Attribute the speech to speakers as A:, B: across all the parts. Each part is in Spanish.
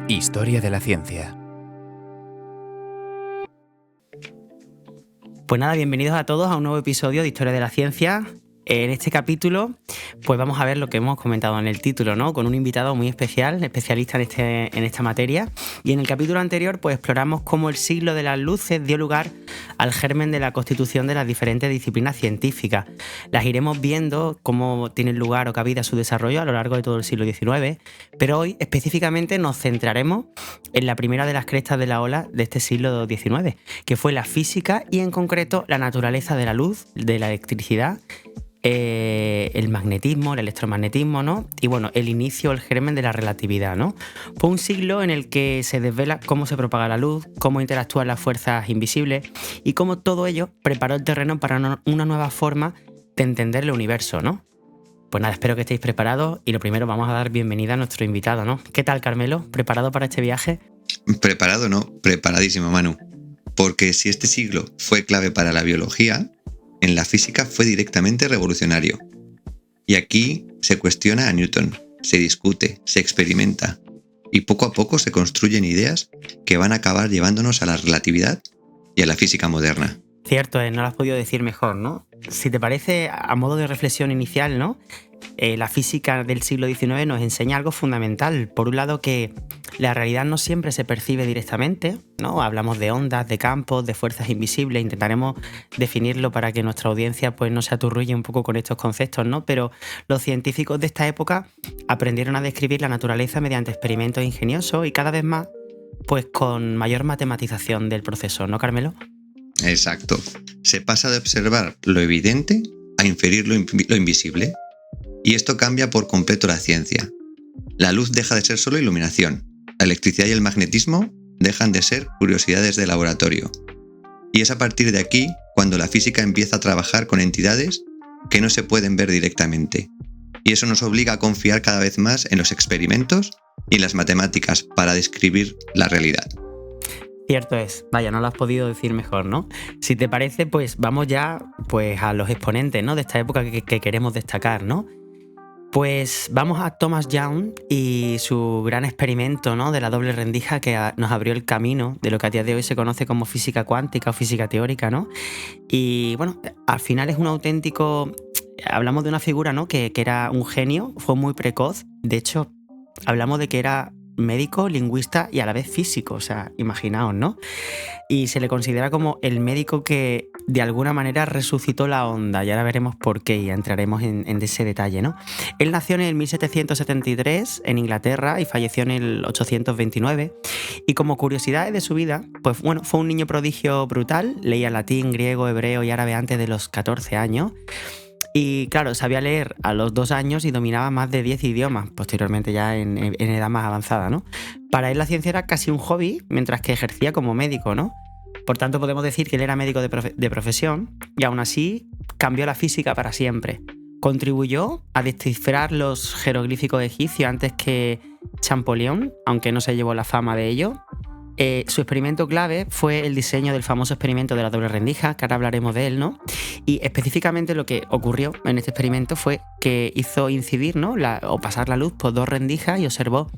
A: Historia de la ciencia.
B: Pues nada, bienvenidos a todos a un nuevo episodio de Historia de la Ciencia. En este capítulo, pues vamos a ver lo que hemos comentado en el título, ¿no? Con un invitado muy especial, especialista en esta materia. Y en el capítulo anterior, pues exploramos cómo el siglo de las luces dio lugar al germen de la constitución de las diferentes disciplinas científicas. Las iremos viendo cómo tienen lugar o cabida su desarrollo a lo largo de todo el siglo XIX, pero hoy específicamente nos centraremos en la primera de las crestas de la ola de este siglo XIX, que fue la física y en concreto la naturaleza de la luz, de la electricidad, el magnetismo, el electromagnetismo, ¿no? Y bueno, el inicio, el germen de la relatividad, ¿no? Fue un siglo en el que se desvela cómo se propaga la luz, cómo interactúan las fuerzas invisibles y cómo todo ello preparó el terreno para una nueva forma de entender el universo, ¿no? Pues nada, espero que estéis preparados y lo primero vamos a dar bienvenida a nuestro invitado, ¿no? ¿Qué tal, Carmelo? ¿Preparado para este viaje?
C: Preparado, no, preparadísimo, Manu. Porque si este siglo fue clave para la biología, en la física fue directamente revolucionario. Y aquí se cuestiona a Newton, se discute, se experimenta, y poco a poco se construyen ideas que van a acabar llevándonos a la relatividad y a la física moderna.
B: Cierto, no lo has podido decir mejor, ¿no? Si te parece, a modo de reflexión inicial, ¿no? La física del siglo XIX nos enseña algo fundamental. Por un lado, que la realidad no siempre se percibe directamente, ¿no? Hablamos de ondas, de campos, de fuerzas invisibles. Intentaremos definirlo para que nuestra audiencia pues, no se aturrulle un poco con estos conceptos, ¿no? Pero los científicos de esta época aprendieron a describir la naturaleza mediante experimentos ingeniosos y cada vez más pues, con mayor matematización del proceso, ¿no, Carmelo?
C: Exacto. Se pasa de observar lo evidente a inferir lo invisible. Y esto cambia por completo la ciencia. La luz deja de ser solo iluminación. La electricidad y el magnetismo dejan de ser curiosidades de laboratorio. Y es a partir de aquí cuando la física empieza a trabajar con entidades que no se pueden ver directamente. Y eso nos obliga a confiar cada vez más en los experimentos y en las matemáticas para describir la realidad.
B: Cierto es. Vaya, no lo has podido decir mejor, ¿no? Si te parece, pues vamos ya pues, a los exponentes, ¿no? De esta época que queremos destacar, ¿no? Pues vamos a Thomas Young y su gran experimento, ¿no? De la doble rendija que nos abrió el camino de lo que a día de hoy se conoce como física cuántica o física teórica, ¿no? Y bueno, al final es un auténtico... Hablamos de una figura, ¿no? Que era un genio, fue muy precoz. De hecho, hablamos de que era médico, lingüista y a la vez físico, o sea, imaginaos, ¿no? Y se le considera como el médico que de alguna manera resucitó la onda, y ahora veremos por qué y entraremos en ese detalle, ¿no? Él nació en el 1773 en Inglaterra y falleció en el 829, y como curiosidades de su vida, pues bueno, fue un niño prodigio brutal, leía latín, griego, hebreo y árabe antes de los 14 años, y claro, sabía leer a los 2 años y dominaba más de 10 idiomas, posteriormente ya en edad más avanzada, ¿no? Para él la ciencia era casi un hobby, mientras que ejercía como médico, ¿no? Por tanto, podemos decir que él era médico de profesión y aún así cambió la física para siempre. Contribuyó a descifrar los jeroglíficos egipcios antes que Champollion, aunque no se llevó la fama de ello. Su experimento clave fue el diseño del famoso experimento de la doble rendija, que ahora hablaremos de él, ¿no? Y específicamente lo que ocurrió en este experimento fue que hizo incidir, ¿no? o pasar la luz por 2 rendijas y observó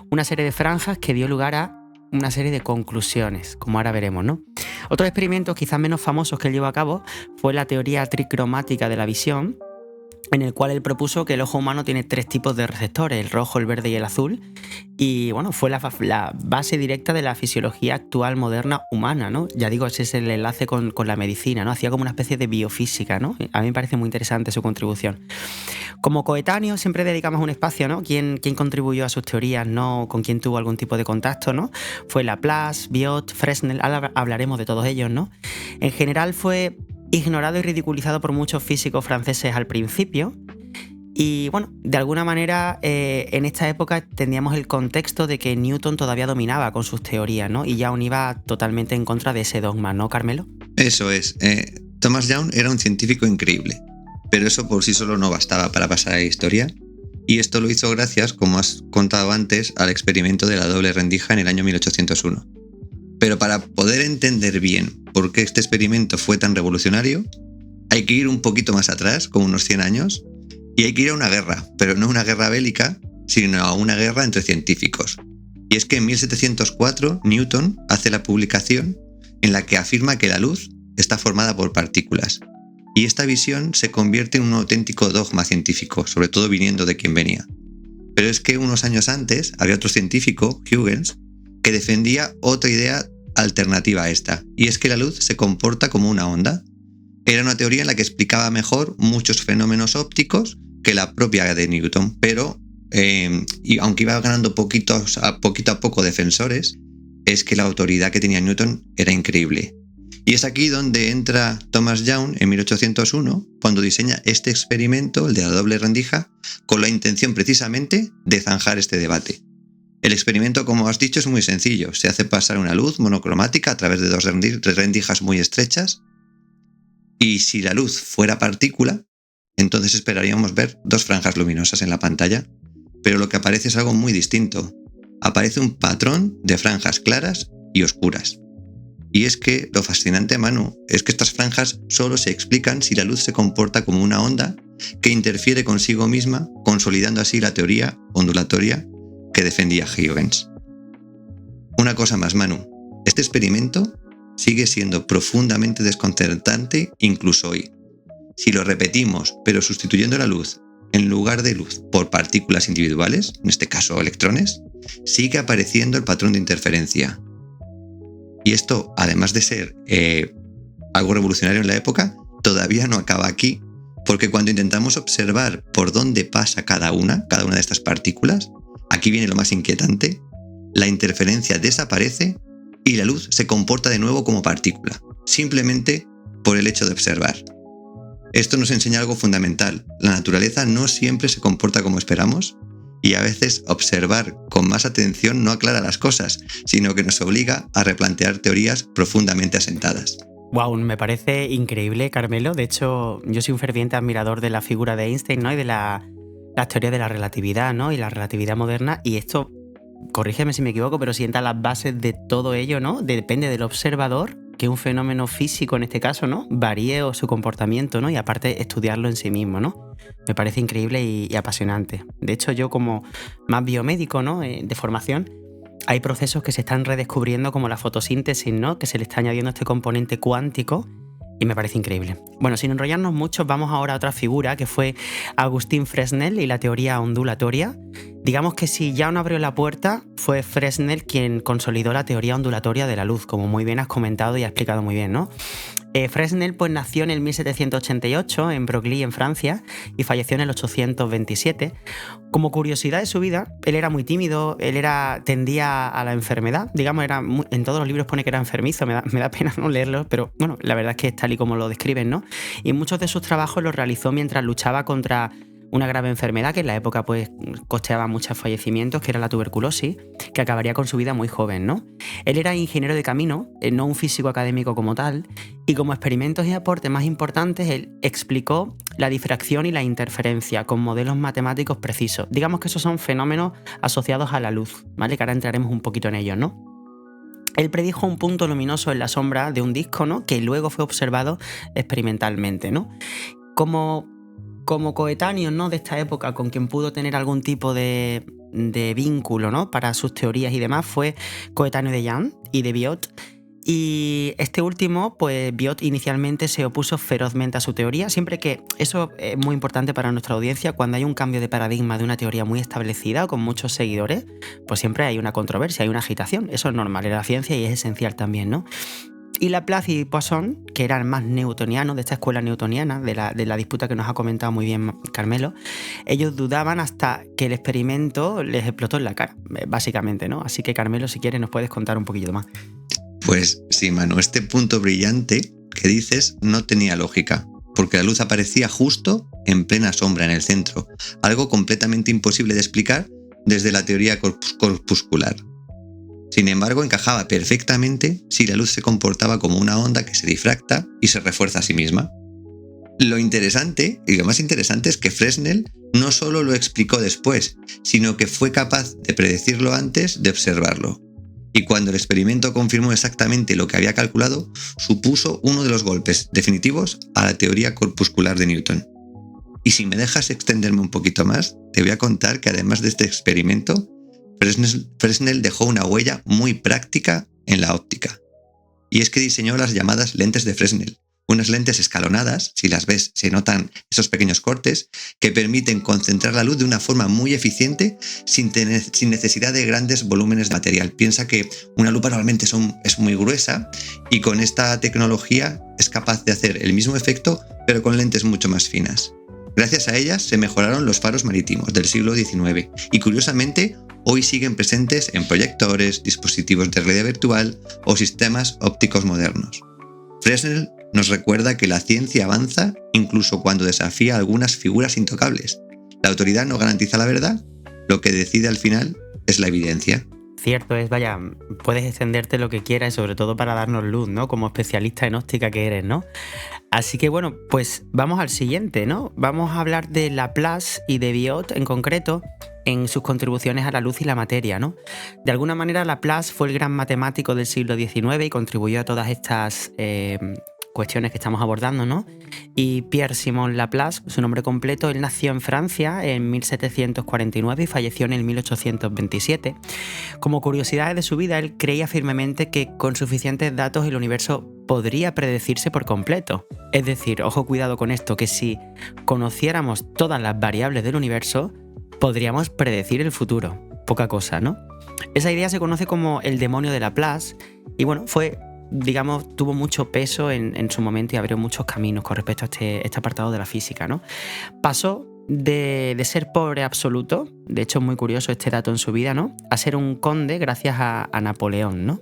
B: una serie de franjas que dio lugar a una serie de conclusiones, como ahora veremos, ¿no? Otros experimentos quizás menos famosos que él llevó a cabo fue la teoría tricromática de la visión, en el cual él propuso que el ojo humano tiene 3 tipos de receptores, el rojo, el verde y el azul, y bueno, fue la base directa de la fisiología actual moderna humana, ¿no? Ya digo, ese es el enlace con la medicina, ¿no? Hacía como una especie de biofísica, ¿no? A mí me parece muy interesante su contribución. Como coetáneo siempre dedicamos un espacio, ¿no? ¿Quién contribuyó a sus teorías, ¿no? ¿Con quién tuvo algún tipo de contacto, ¿no? Fue Laplace, Biot, Fresnel, ahora hablaremos de todos ellos, ¿no? En general fue ignorado y ridiculizado por muchos físicos franceses al principio. Y bueno, de alguna manera en esta época teníamos el contexto de que Newton todavía dominaba con sus teorías, ¿no? Y Young iba totalmente en contra de ese dogma, ¿no, Carmelo?
C: Eso es. Thomas Young era un científico increíble, pero eso por sí solo no bastaba para pasar a la historia. Y esto lo hizo gracias, como has contado antes, al experimento de la doble rendija en el año 1801. Pero para poder entender bien por qué este experimento fue tan revolucionario, hay que ir un poquito más atrás, como unos 100 años, y hay que ir a una guerra, pero no una guerra bélica, sino a una guerra entre científicos. Y es que en 1704 Newton hace la publicación en la que afirma que la luz está formada por partículas. Y esta visión se convierte en un auténtico dogma científico, sobre todo viniendo de quien venía. Pero es que unos años antes había otro científico, Huygens, que defendía otra idea alternativa a esta, y es que la luz se comporta como una onda. Era una teoría en la que explicaba mejor muchos fenómenos ópticos que la propia de Newton, pero y aunque iba ganando poquito a poco defensores, es que la autoridad que tenía Newton era increíble. Y es aquí donde entra Thomas Young en 1801, cuando diseña este experimento, el de la doble rendija, con la intención precisamente de zanjar este debate. El experimento, como has dicho, es muy sencillo. Se hace pasar una luz monocromática a través de dos rendijas muy estrechas, y si la luz fuera partícula, entonces esperaríamos ver dos franjas luminosas en la pantalla, pero lo que aparece es algo muy distinto. Aparece un patrón de franjas claras y oscuras. Y es que lo fascinante, Manu, es que estas franjas solo se explican si la luz se comporta como una onda que interfiere consigo misma, consolidando así la teoría ondulatoria que defendía Huygens. Una cosa más, Manu. Este experimento sigue siendo profundamente desconcertante incluso hoy. Si lo repetimos, pero sustituyendo la luz en lugar de luz por partículas individuales, en este caso electrones, sigue apareciendo el patrón de interferencia. Y esto, además de ser algo revolucionario en la época, todavía no acaba aquí, porque cuando intentamos observar por dónde pasa cada una de estas partículas, aquí viene lo más inquietante, la interferencia desaparece y la luz se comporta de nuevo como partícula, simplemente por el hecho de observar. Esto nos enseña algo fundamental. La naturaleza no siempre se comporta como esperamos, y a veces observar con más atención no aclara las cosas, sino que nos obliga a replantear teorías profundamente asentadas.
B: Wow, me parece increíble, Carmelo. De hecho, yo soy un ferviente admirador de la figura de Einstein, ¿no? Y de las teorías de la relatividad, ¿no? Y la relatividad moderna. Y esto, corrígeme si me equivoco, pero sienta las bases de todo ello, ¿no? Depende del observador, que un fenómeno físico en este caso, ¿no? Varíe su comportamiento, ¿no? Y aparte estudiarlo en sí mismo, ¿no? Me parece increíble y apasionante. De hecho, yo como más biomédico, ¿no? De formación, hay procesos que se están redescubriendo como la fotosíntesis, ¿no? Que se le está añadiendo este componente cuántico y me parece increíble. Bueno, sin enrollarnos mucho, vamos ahora a otra figura que fue Agustín Fresnel y la teoría ondulatoria. Digamos que si ya no abrió la puerta, fue Fresnel quien consolidó la teoría ondulatoria de la luz, como muy bien has comentado y has explicado muy bien, ¿no? Fresnel pues nació en el 1788 en Broglie, en Francia, y falleció en el 827. Como curiosidad de su vida, él era muy tímido, tendía a la enfermedad, digamos, en todos los libros pone que era enfermizo, me da pena no leerlo, pero bueno, la verdad es que es tal y como lo describen, ¿no? Y muchos de sus trabajos los realizó mientras luchaba contra una grave enfermedad que en la época pues costeaba muchos fallecimientos, que era la tuberculosis, que acabaría con su vida muy joven, ¿no? Él era ingeniero de camino, no un físico académico como tal, y como experimentos y aportes más importantes, él explicó la difracción y la interferencia con modelos matemáticos precisos. Digamos que esos son fenómenos asociados a la luz, ¿vale? Que ahora entraremos un poquito en ellos, ¿no? Él predijo un punto luminoso en la sombra de un disco, ¿no? Que luego fue observado experimentalmente, ¿no? Como coetáneos, ¿no? de esta época con quien pudo tener algún tipo de vínculo, ¿no? para sus teorías y demás, fue coetáneo de Young y de Biot. Y este último, pues Biot inicialmente se opuso ferozmente a su teoría, siempre que eso es muy importante para nuestra audiencia, cuando hay un cambio de paradigma de una teoría muy establecida o con muchos seguidores, pues siempre hay una controversia, hay una agitación. Eso es normal en la ciencia y es esencial también, ¿no? Y Laplace y Poisson, que eran más newtonianos, de esta escuela newtoniana, de la disputa que nos ha comentado muy bien Carmelo, ellos dudaban hasta que el experimento les explotó en la cara, básicamente, ¿no? Así que, Carmelo, si quieres, nos puedes contar un poquito más.
C: Pues sí, Manu, este punto brillante que dices no tenía lógica, porque la luz aparecía justo en plena sombra en el centro, algo completamente imposible de explicar desde la teoría corpuscular. Sin embargo, encajaba perfectamente si la luz se comportaba como una onda que se difracta y se refuerza a sí misma. Lo interesante, y lo más interesante, es que Fresnel no solo lo explicó después, sino que fue capaz de predecirlo antes de observarlo. Y cuando el experimento confirmó exactamente lo que había calculado, supuso uno de los golpes definitivos a la teoría corpuscular de Newton. Y si me dejas extenderme un poquito más, te voy a contar que además de este experimento, Fresnel dejó una huella muy práctica en la óptica. Y es que diseñó las llamadas lentes de Fresnel, unas lentes escalonadas, si las ves se notan esos pequeños cortes, que permiten concentrar la luz de una forma muy eficiente sin necesidad de grandes volúmenes de material. Piensa que una lupa normalmente es muy gruesa y con esta tecnología es capaz de hacer el mismo efecto pero con lentes mucho más finas. Gracias a ellas se mejoraron los faros marítimos del siglo XIX y curiosamente hoy siguen presentes en proyectores, dispositivos de realidad virtual o sistemas ópticos modernos. Fresnel nos recuerda que la ciencia avanza incluso cuando desafía algunas figuras intocables. La autoridad no garantiza la verdad, lo que decide al final es la evidencia.
B: Cierto es, vaya, puedes extenderte lo que quieras y sobre todo para darnos luz, ¿no? Como especialista en óptica que eres, ¿no? Así que bueno, pues vamos al siguiente, ¿no? Vamos a hablar de Laplace y de Biot en concreto en sus contribuciones a la luz y la materia, ¿no? De alguna manera Laplace fue el gran matemático del siglo XIX y contribuyó a todas estas cuestiones que estamos abordando, ¿no? Y Pierre-Simon Laplace, su nombre completo, él nació en Francia en 1749 y falleció en el 1827. Como curiosidades de su vida, él creía firmemente que con suficientes datos el universo podría predecirse por completo. Es decir, ojo, cuidado con esto, que si conociéramos todas las variables del universo, podríamos predecir el futuro. Poca cosa, ¿no? Esa idea se conoce como el demonio de Laplace y bueno, tuvo mucho peso en su momento y abrió muchos caminos con respecto a este apartado de la física, ¿no? Pasó de ser pobre absoluto, de hecho es muy curioso este dato en su vida, ¿no? A ser un conde gracias a Napoleón, ¿no?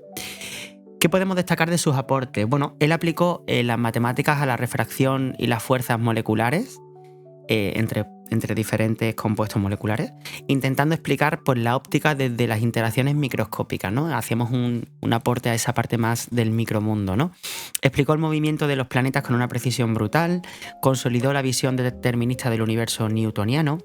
B: ¿Qué podemos destacar de sus aportes? Bueno, él aplicó las matemáticas a la refracción y las fuerzas moleculares entre diferentes compuestos moleculares, intentando explicar pues, la óptica desde las interacciones microscópicas, ¿no? Hacíamos un aporte a esa parte más del micromundo, ¿no? Explicó el movimiento de los planetas con una precisión brutal, consolidó la visión determinista del universo newtoniano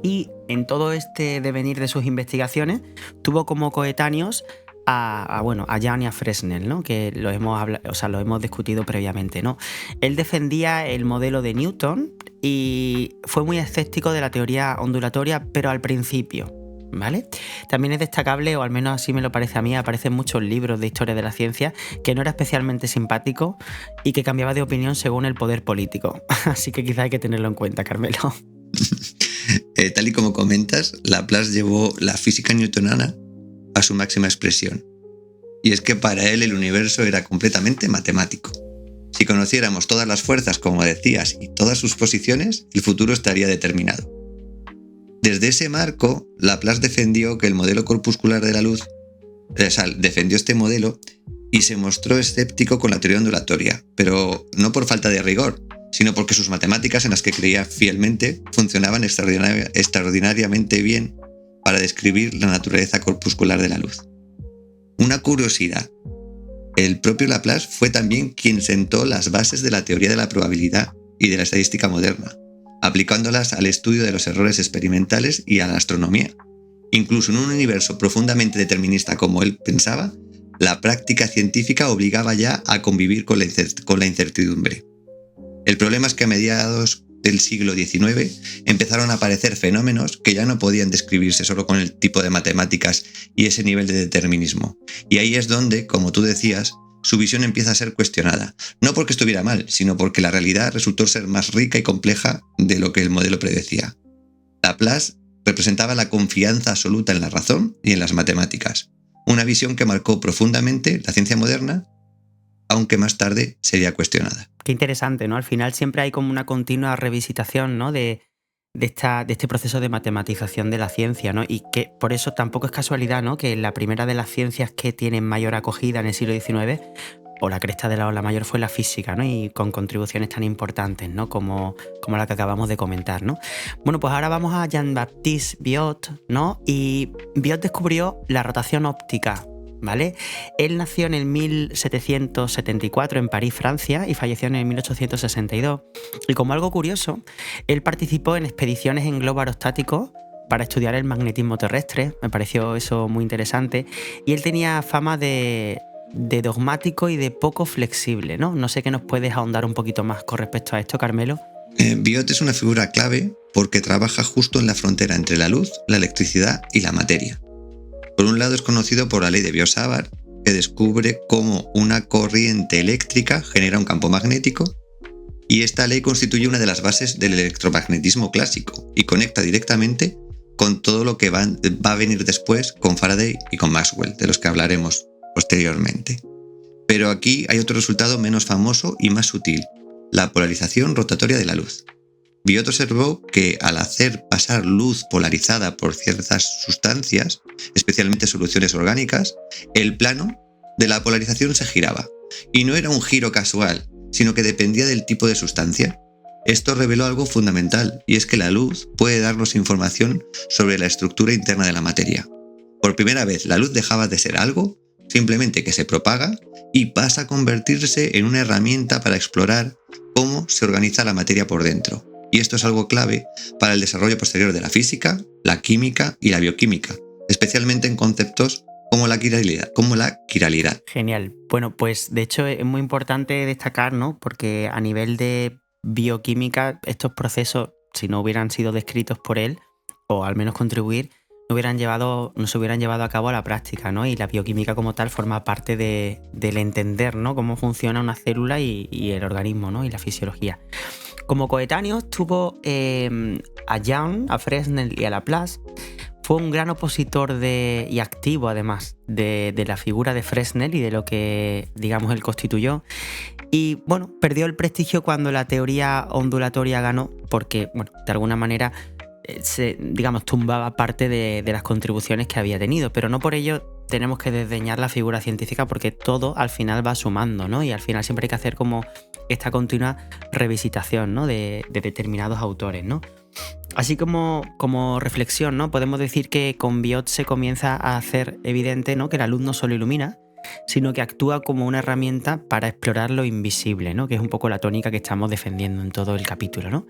B: y en todo este devenir de sus investigaciones tuvo como coetáneos a Young y a Fresnel, ¿no? Que lo hemos discutido previamente, ¿no? Él defendía el modelo de Newton y fue muy escéptico de la teoría ondulatoria, pero al principio, ¿vale? También es destacable, o al menos así me lo parece a mí, aparecen muchos libros de historia de la ciencia, que no era especialmente simpático y que cambiaba de opinión según el poder político. Así que quizá hay que tenerlo en cuenta, Carmelo.
C: Tal y como comentas, Laplace llevó la física newtoniana a su máxima expresión. Y es que para él el universo era completamente matemático. Si conociéramos todas las fuerzas, como decías, y todas sus posiciones, el futuro estaría determinado. Desde ese marco, Laplace defendió que el modelo corpuscular de la luz, defendió este modelo y se mostró escéptico con la teoría ondulatoria, pero no por falta de rigor, sino porque sus matemáticas, en las que creía fielmente, funcionaban extraordinariamente bien para describir la naturaleza corpuscular de la luz. Una curiosidad: el propio Laplace fue también quien sentó las bases de la teoría de la probabilidad y de la estadística moderna, aplicándolas al estudio de los errores experimentales y a la astronomía. Incluso en un universo profundamente determinista como él pensaba, la práctica científica obligaba ya a convivir con la incertidumbre. El problema es que a mediados del siglo XIX empezaron a aparecer fenómenos que ya no podían describirse solo con el tipo de matemáticas y ese nivel de determinismo. Y ahí es donde, como tú decías, su visión empieza a ser cuestionada. No porque estuviera mal, sino porque la realidad resultó ser más rica y compleja de lo que el modelo predecía. Laplace representaba la confianza absoluta en la razón y en las matemáticas, una visión que marcó profundamente la ciencia moderna, aunque más tarde sería cuestionada.
B: Qué interesante, ¿no? Al final siempre hay como una continua revisitación, ¿no? de este proceso de matematización de la ciencia, ¿no? Y que por eso tampoco es casualidad, ¿no? Que la primera de las ciencias que tienen mayor acogida en el siglo XIX, o la cresta de la ola mayor, fue la física, ¿no? Y con contribuciones tan importantes, ¿no? Como la que acabamos de comentar, ¿no? Bueno, pues ahora vamos a Jean-Baptiste Biot, ¿no? Y Biot descubrió la rotación óptica, ¿vale? Él nació en el 1774 en París, Francia, y falleció en el 1862. Y como algo curioso, él participó en expediciones en globo aerostático para estudiar el magnetismo terrestre. Me pareció eso muy interesante. Y él tenía fama de dogmático y de poco flexible, ¿no? No sé qué nos puedes ahondar un poquito más con respecto a esto, Carmelo.
C: Biot es una figura clave porque trabaja justo en la frontera entre la luz, la electricidad y la materia. Por un lado es conocido por la ley de Biot-Savart, que descubre cómo una corriente eléctrica genera un campo magnético, y esta ley constituye una de las bases del electromagnetismo clásico y conecta directamente con todo lo que va a venir después con Faraday y con Maxwell, de los que hablaremos posteriormente. Pero aquí hay otro resultado menos famoso y más sutil: la polarización rotatoria de la luz. Biot observó que al hacer pasar luz polarizada por ciertas sustancias, especialmente soluciones orgánicas, el plano de la polarización se giraba. Y no era un giro casual, sino que dependía del tipo de sustancia. Esto reveló algo fundamental, y es que la luz puede darnos información sobre la estructura interna de la materia. Por primera vez, la luz dejaba de ser algo simplemente que se propaga y pasa a convertirse en una herramienta para explorar cómo se organiza la materia por dentro. Y esto es algo clave para el desarrollo posterior de la física, la química y la bioquímica, especialmente en conceptos como la quiralidad.
B: Genial. Bueno, pues de hecho es muy importante destacar, ¿no? Porque a nivel de bioquímica, estos procesos, si no hubieran sido descritos por él, o al menos contribuir, no se hubieran llevado a cabo a la práctica, ¿no? Y la bioquímica como tal forma parte del entender, ¿no? Cómo funciona una célula y el organismo, ¿no? Y la fisiología. Como coetáneos tuvo a Young, a Fresnel y a Laplace. Fue un gran opositor y activo, además, de la figura de Fresnel y de lo que, digamos, él constituyó. Y, bueno, perdió el prestigio cuando la teoría ondulatoria ganó, porque, bueno, de alguna manera tumbaba parte de las contribuciones que había tenido. Pero no por ello tenemos que desdeñar la figura científica, porque todo al final va sumando, ¿no? Y al final siempre hay que hacer como esta continua revisitación, ¿no? de determinados autores, ¿no? Así como reflexión, ¿no? Podemos decir que con Biot se comienza a hacer evidente, ¿no? Que la luz no solo ilumina, sino que actúa como una herramienta para explorar lo invisible, ¿no? Que es un poco la tónica que estamos defendiendo en todo el capítulo, ¿no?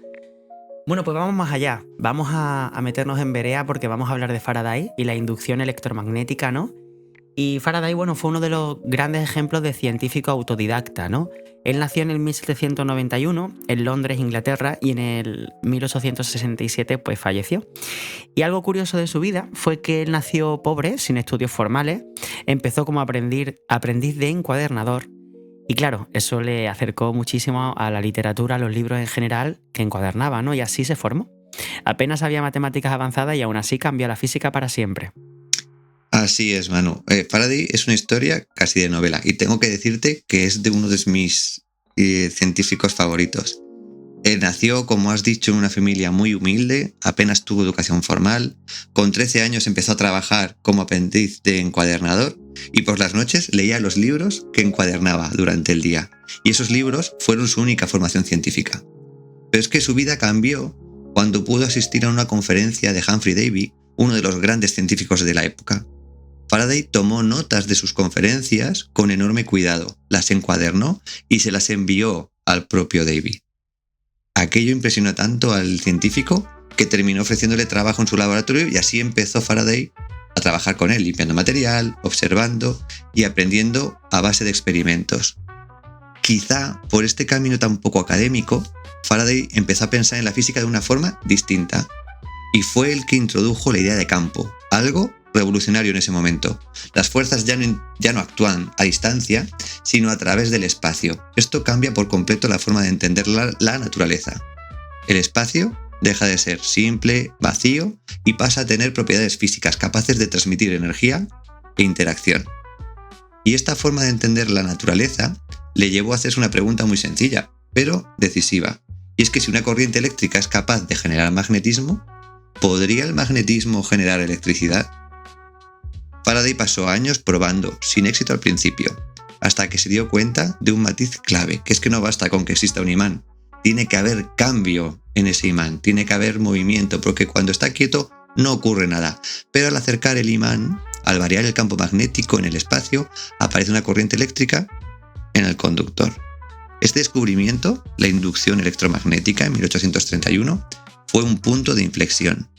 B: Bueno, pues vamos más allá. Vamos a meternos en vereda porque vamos a hablar de Faraday y la inducción electromagnética, ¿no? Y Faraday, bueno, fue uno de los grandes ejemplos de científico autodidacta, ¿no? Él nació en el 1791 en Londres, Inglaterra, y en el 1867 pues falleció. Y algo curioso de su vida fue que él nació pobre, sin estudios formales, empezó como aprendiz de encuadernador, y claro, eso le acercó muchísimo a la literatura, a los libros en general que encuadernaba, ¿no? Y así se formó. Apenas había matemáticas avanzadas y aún así cambió la física para siempre.
C: Así es, Manu. Faraday es una historia casi de novela, y tengo que decirte que es de uno de mis científicos favoritos. Nació, como has dicho, en una familia muy humilde, apenas tuvo educación formal. Con 13 años empezó a trabajar como aprendiz de encuadernador y por las noches leía los libros que encuadernaba durante el día. Y esos libros fueron su única formación científica. Pero es que su vida cambió cuando pudo asistir a una conferencia de Humphrey Davy, uno de los grandes científicos de la época. Faraday tomó notas de sus conferencias con enorme cuidado, las encuadernó y se las envió al propio Davy. Aquello impresionó tanto al científico que terminó ofreciéndole trabajo en su laboratorio, y así empezó Faraday a trabajar con él, limpiando material, observando y aprendiendo a base de experimentos. Quizá por este camino tan poco académico, Faraday empezó a pensar en la física de una forma distinta, y fue el que introdujo la idea de campo, algo revolucionario en ese momento. Las fuerzas ya no actúan a distancia, sino a través del espacio. Esto cambia por completo la forma de entender la naturaleza. El espacio deja de ser simple, vacío, y pasa a tener propiedades físicas capaces de transmitir energía e interacción. Y esta forma de entender la naturaleza le llevó a hacerse una pregunta muy sencilla, pero decisiva. Y es que si una corriente eléctrica es capaz de generar magnetismo, ¿podría el magnetismo generar electricidad? Faraday pasó años probando, sin éxito al principio, hasta que se dio cuenta de un matiz clave, que es que no basta con que exista un imán. Tiene que haber cambio en ese imán, tiene que haber movimiento, porque cuando está quieto no ocurre nada. Pero al acercar el imán, al variar el campo magnético en el espacio, aparece una corriente eléctrica en el conductor. Este descubrimiento, la inducción electromagnética en 1831, fue un punto de inflexión.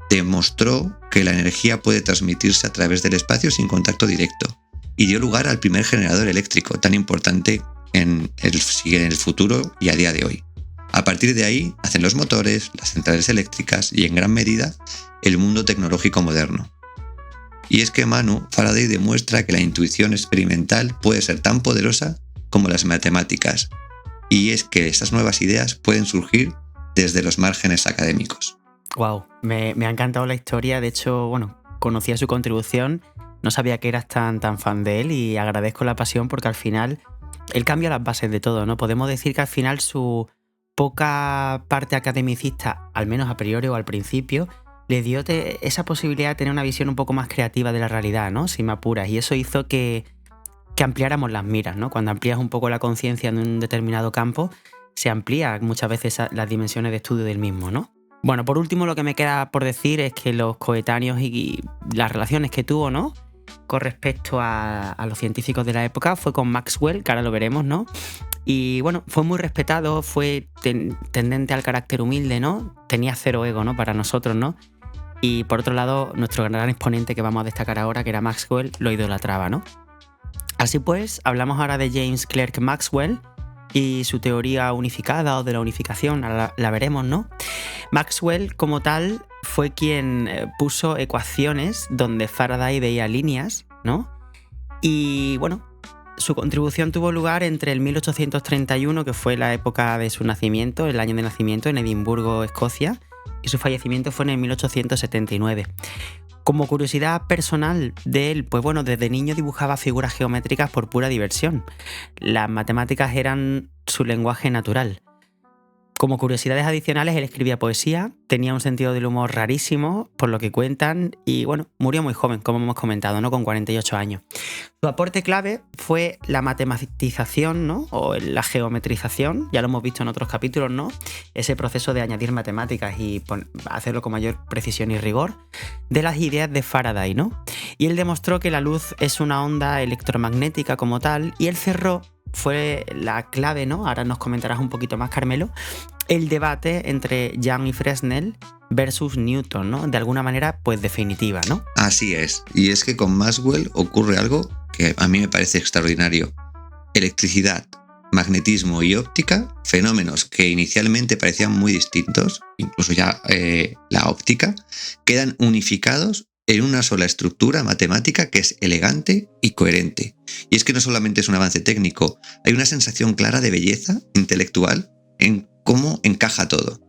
C: Demostró que la energía puede transmitirse a través del espacio sin contacto directo, y dio lugar al primer generador eléctrico, tan importante en el futuro y a día de hoy. A partir de ahí hacen los motores, las centrales eléctricas y en gran medida el mundo tecnológico moderno. Y es que Faraday demuestra que la intuición experimental puede ser tan poderosa como las matemáticas, y es que estas nuevas ideas pueden surgir desde los márgenes académicos.
B: Wow, me ha encantado la historia. De hecho, bueno, conocía su contribución, no sabía que eras tan fan de él y agradezco la pasión porque al final él cambia las bases de todo, ¿no? Podemos decir que al final su poca parte academicista, al menos a priori o al principio, le dio esa posibilidad de tener una visión un poco más creativa de la realidad, ¿no? Si me apuras. Y eso hizo que ampliáramos las miras, ¿no? Cuando amplías un poco la conciencia en un determinado campo, se amplía muchas veces las dimensiones de estudio del mismo, ¿no? Bueno, por último, lo que me queda por decir es que los coetáneos y las relaciones que tuvo, ¿no?, con respecto a los científicos de la época, fue con Maxwell, que ahora lo veremos, ¿no? Y bueno, fue muy respetado, fue tendente al carácter humilde, ¿no? Tenía cero ego, ¿no?, para nosotros, ¿no? Y por otro lado, nuestro gran exponente que vamos a destacar ahora, que era Maxwell, lo idolatraba, ¿no? Así pues, hablamos ahora de James Clerk Maxwell y su teoría unificada o de la unificación, la veremos, ¿no? Maxwell, como tal, fue quien puso ecuaciones donde Faraday veía líneas, ¿no? Y bueno, su contribución tuvo lugar entre el 1831, que fue la época de su nacimiento, el año de nacimiento en Edimburgo, Escocia, y su fallecimiento fue en el 1879. Como curiosidad personal de él, pues bueno, desde niño dibujaba figuras geométricas por pura diversión. Las matemáticas eran su lenguaje natural. Como curiosidades adicionales, él escribía poesía, tenía un sentido del humor rarísimo, por lo que cuentan, y bueno, murió muy joven, como hemos comentado, ¿no?, con 48 años. Su aporte clave fue la matematización, ¿no?, o la geometrización, ya lo hemos visto en otros capítulos, ¿no?, ese proceso de añadir matemáticas y hacerlo con mayor precisión y rigor, de las ideas de Faraday, ¿no? Y él demostró que la luz es una onda electromagnética como tal, y él cerró, fue la clave, ¿no?, ahora nos comentarás un poquito más, Carmelo, el debate entre Young y Fresnel versus Newton, ¿no? De alguna manera, pues definitiva, ¿no?
C: Así es, y es que con Maxwell ocurre algo que a mí me parece extraordinario. Electricidad, magnetismo y óptica, fenómenos que inicialmente parecían muy distintos, incluso ya la óptica, quedan unificados en una sola estructura matemática que es elegante y coherente. Y es que no solamente es un avance técnico, hay una sensación clara de belleza intelectual en cómo encaja todo.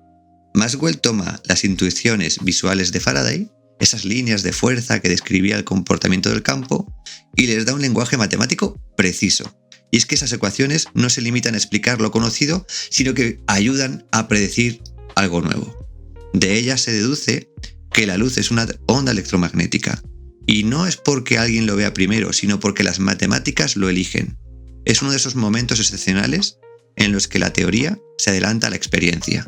C: Maxwell toma las intuiciones visuales de Faraday, esas líneas de fuerza que describía el comportamiento del campo, y les da un lenguaje matemático preciso. Y es que esas ecuaciones no se limitan a explicar lo conocido, sino que ayudan a predecir algo nuevo. De ellas se deduce que la luz es una onda electromagnética. Y no es porque alguien lo vea primero, sino porque las matemáticas lo eligen. Es uno de esos momentos excepcionales en los que la teoría se adelanta a la experiencia.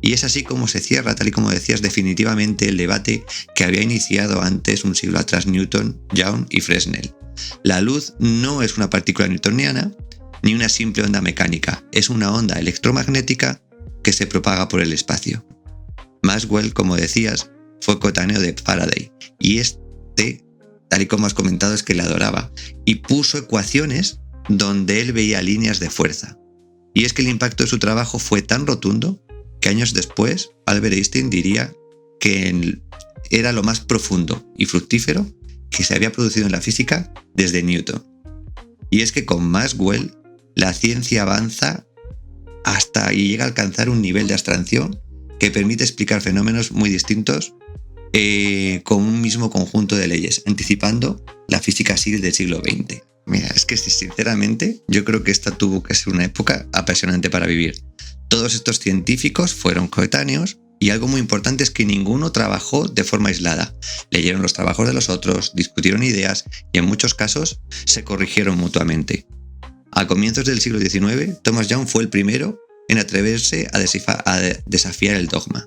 C: Y es así como se cierra, tal y como decías, definitivamente el debate que había iniciado antes, un siglo atrás, Newton, Young y Fresnel. La luz no es una partícula newtoniana ni una simple onda mecánica, es una onda electromagnética que se propaga por el espacio. Maxwell, como decías, fue coetáneo de Faraday, y tal y como has comentado, es que le adoraba, y puso ecuaciones donde él veía líneas de fuerza. Y es que el impacto de su trabajo fue tan rotundo que años después Albert Einstein diría que era lo más profundo y fructífero que se había producido en la física desde Newton. Y es que con Maxwell la ciencia avanza hasta y llega a alcanzar un nivel de abstracción que permite explicar fenómenos muy distintos con un mismo conjunto de leyes, anticipando la física así del siglo XX. Mira, es que sinceramente yo creo que esta tuvo que ser una época apasionante para vivir. Todos estos científicos fueron coetáneos y algo muy importante es que ninguno trabajó de forma aislada. Leyeron los trabajos de los otros, discutieron ideas y en muchos casos se corrigieron mutuamente. A comienzos del siglo XIX, Thomas Young fue el primero en atreverse a desafiar el dogma.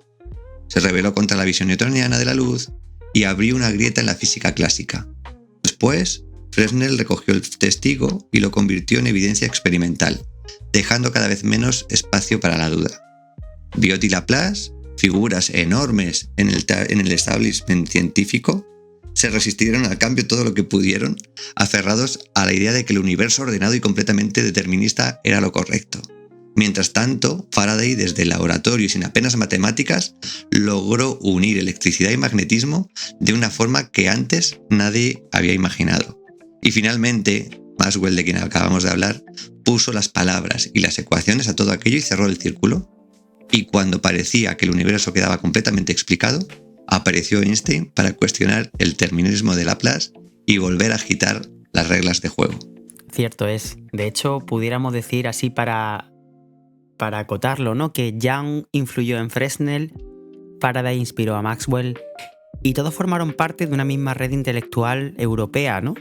C: Se rebeló contra la visión newtoniana de la luz y abrió una grieta en la física clásica. Después, Fresnel recogió el testigo y lo convirtió en evidencia experimental, dejando cada vez menos espacio para la duda. Biot y Laplace, figuras enormes en el establishment científico, se resistieron al cambio todo lo que pudieron, aferrados a la idea de que el universo ordenado y completamente determinista era lo correcto. Mientras tanto, Faraday, desde el laboratorio y sin apenas matemáticas, logró unir electricidad y magnetismo de una forma que antes nadie había imaginado. Y finalmente, Maxwell, de quien acabamos de hablar, puso las palabras y las ecuaciones a todo aquello y cerró el círculo. Y cuando parecía que el universo quedaba completamente explicado, apareció Einstein para cuestionar el determinismo de Laplace y volver a agitar las reglas de juego.
B: Cierto es. De hecho, pudiéramos decir así para acotarlo, ¿no? Que Young influyó en Fresnel, Faraday inspiró a Maxwell y todos formaron parte de una misma red intelectual europea, ¿no?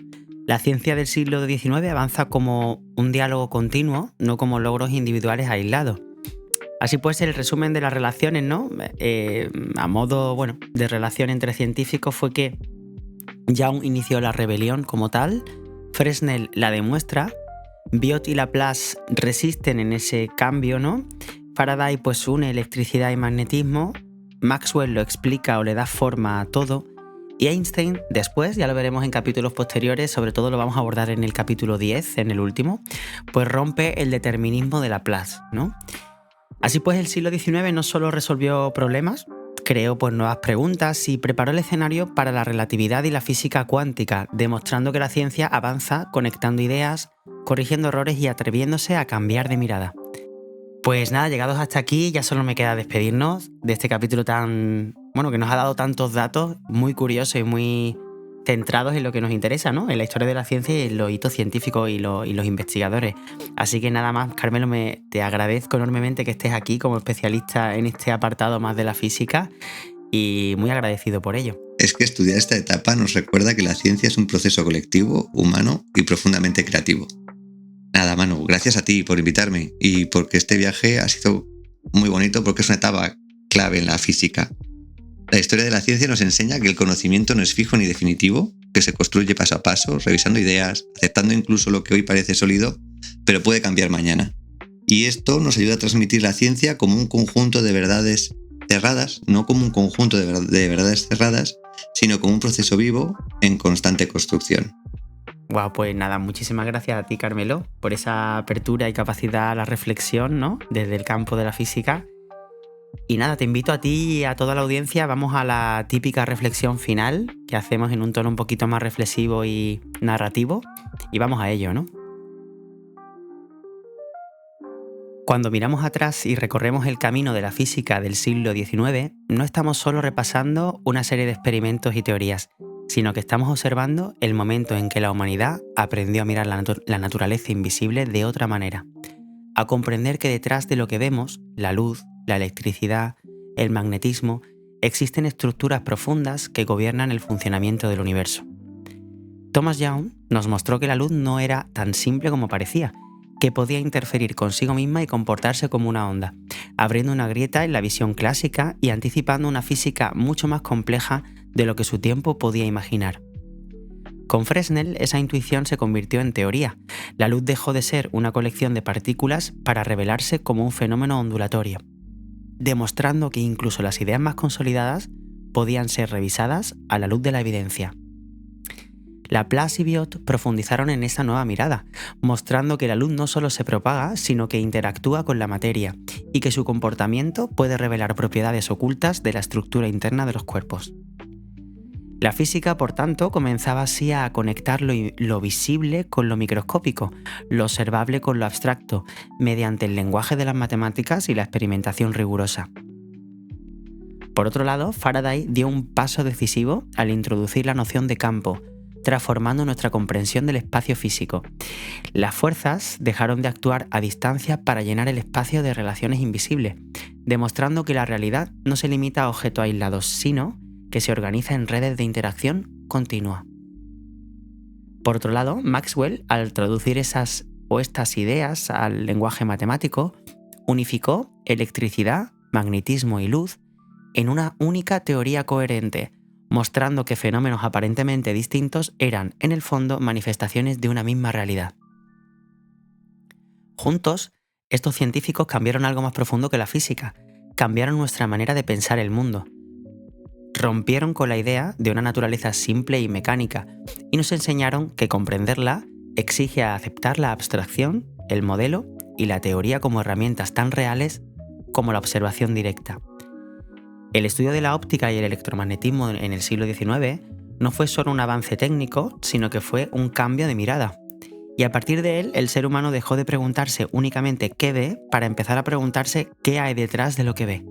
B: La ciencia del siglo XIX avanza como un diálogo continuo, no como logros individuales aislados. Así pues, el resumen de las relaciones, ¿no? A modo, de relación entre científicos fue que Young inició la rebelión como tal, Fresnel la demuestra, Biot y Laplace resisten en ese cambio, ¿no? Faraday pues une electricidad y magnetismo, Maxwell lo explica o le da forma a todo, y Einstein después, ya lo veremos en capítulos posteriores, sobre todo lo vamos a abordar en el capítulo 10, en el último, pues rompe el determinismo de Laplace, ¿no? Así pues, el siglo XIX no solo resolvió problemas, creó pues nuevas preguntas y preparó el escenario para la relatividad y la física cuántica, demostrando que la ciencia avanza conectando ideas, corrigiendo errores y atreviéndose a cambiar de mirada. Pues nada, llegados hasta aquí, ya solo me queda despedirnos de este capítulo tan... que nos ha dado tantos datos muy curiosos y muy centrados en lo que nos interesa, ¿no? En la historia de la ciencia y en los hitos científicos y los investigadores. Así que nada más, Carmelo, te agradezco enormemente que estés aquí como especialista en este apartado más de la física y muy agradecido por ello.
C: Es que estudiar esta etapa nos recuerda que la ciencia es un proceso colectivo, humano y profundamente creativo. Nada, Manu, gracias a ti por invitarme y porque este viaje ha sido muy bonito porque es una etapa clave en la física. La historia de la ciencia nos enseña que el conocimiento no es fijo ni definitivo, que se construye paso a paso, revisando ideas, aceptando incluso lo que hoy parece sólido, pero puede cambiar mañana. Y esto nos ayuda a transmitir la ciencia como un conjunto de verdades cerradas, no como un conjunto de verdades cerradas, sino como un proceso vivo en constante construcción.
B: Wow, pues nada, muchísimas gracias a ti, Carmelo, por esa apertura y capacidad a la reflexión, ¿no? Desde el campo de la física. Y nada, te invito a ti y a toda la audiencia, vamos a la típica reflexión final que hacemos en un tono un poquito más reflexivo y narrativo, y vamos a ello, ¿no? Cuando miramos atrás y recorremos el camino de la física del siglo XIX, no estamos solo repasando una serie de experimentos y teorías, sino que estamos observando el momento en que la humanidad aprendió a mirar la naturaleza invisible de otra manera, a comprender que detrás de lo que vemos, la luz, la electricidad, el magnetismo, existen estructuras profundas que gobiernan el funcionamiento del universo. Thomas Young nos mostró que la luz no era tan simple como parecía, que podía interferir consigo misma y comportarse como una onda, abriendo una grieta en la visión clásica y anticipando una física mucho más compleja de lo que su tiempo podía imaginar. Con Fresnel, esa intuición se convirtió en teoría. La luz dejó de ser una colección de partículas para revelarse como un fenómeno ondulatorio, demostrando que incluso las ideas más consolidadas podían ser revisadas a la luz de la evidencia. Laplace y Biot profundizaron en esa nueva mirada, mostrando que la luz no solo se propaga, sino que interactúa con la materia y que su comportamiento puede revelar propiedades ocultas de la estructura interna de los cuerpos. La física, por tanto, comenzaba así a conectar lo visible con lo microscópico, lo observable con lo abstracto, mediante el lenguaje de las matemáticas y la experimentación rigurosa. Por otro lado, Faraday dio un paso decisivo al introducir la noción de campo, transformando nuestra comprensión del espacio físico. Las fuerzas dejaron de actuar a distancia para llenar el espacio de relaciones invisibles, demostrando que la realidad no se limita a objetos aislados, sino que se organiza en redes de interacción continua. Por otro lado, Maxwell, al traducir estas ideas al lenguaje matemático, unificó electricidad, magnetismo y luz en una única teoría coherente, mostrando que fenómenos aparentemente distintos eran, en el fondo, manifestaciones de una misma realidad. Juntos, estos científicos cambiaron algo más profundo que la física, cambiaron nuestra manera de pensar el mundo. Rompieron con la idea de una naturaleza simple y mecánica y nos enseñaron que comprenderla exige aceptar la abstracción, el modelo y la teoría como herramientas tan reales como la observación directa. El estudio de la óptica y el electromagnetismo en el siglo XIX no fue solo un avance técnico, sino que fue un cambio de mirada. Y a partir de él, el ser humano dejó de preguntarse únicamente qué ve para empezar a preguntarse qué hay detrás de lo que ve.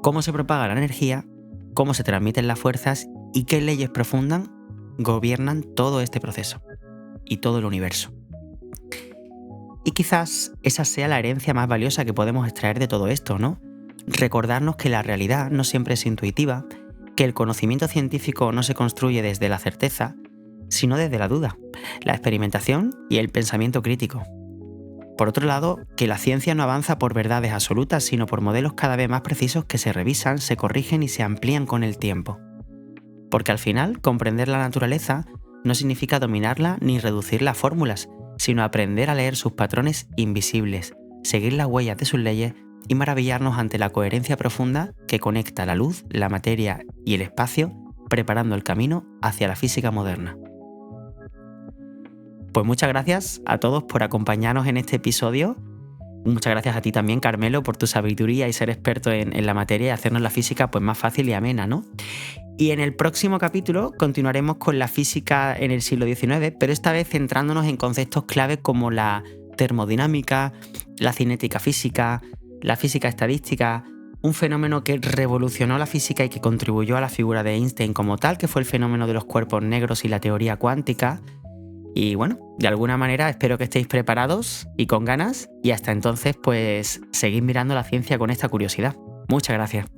B: Cómo se propaga la energía, cómo se transmiten las fuerzas y qué leyes profundas gobiernan todo este proceso y todo el universo. Y quizás esa sea la herencia más valiosa que podemos extraer de todo esto, ¿no? Recordarnos que la realidad no siempre es intuitiva, que el conocimiento científico no se construye desde la certeza, sino desde la duda, la experimentación y el pensamiento crítico. Por otro lado, que la ciencia no avanza por verdades absolutas, sino por modelos cada vez más precisos que se revisan, se corrigen y se amplían con el tiempo. Porque al final, comprender la naturaleza no significa dominarla ni reducirla a fórmulas, sino aprender a leer sus patrones invisibles, seguir las huellas de sus leyes y maravillarnos ante la coherencia profunda que conecta la luz, la materia y el espacio, preparando el camino hacia la física moderna. Pues muchas gracias a todos por acompañarnos en este episodio. Muchas gracias a ti también, Carmelo, por tu sabiduría y ser experto en la materia y hacernos la física pues más fácil y amena, ¿no? Y en el próximo capítulo continuaremos con la física en el siglo XIX, pero esta vez centrándonos en conceptos claves como la termodinámica, la cinética física, la física estadística, un fenómeno que revolucionó la física y que contribuyó a la figura de Einstein como tal, que fue el fenómeno de los cuerpos negros y la teoría cuántica. Y bueno, de alguna manera espero que estéis preparados y con ganas, y hasta entonces pues seguid mirando la ciencia con esta curiosidad. Muchas gracias.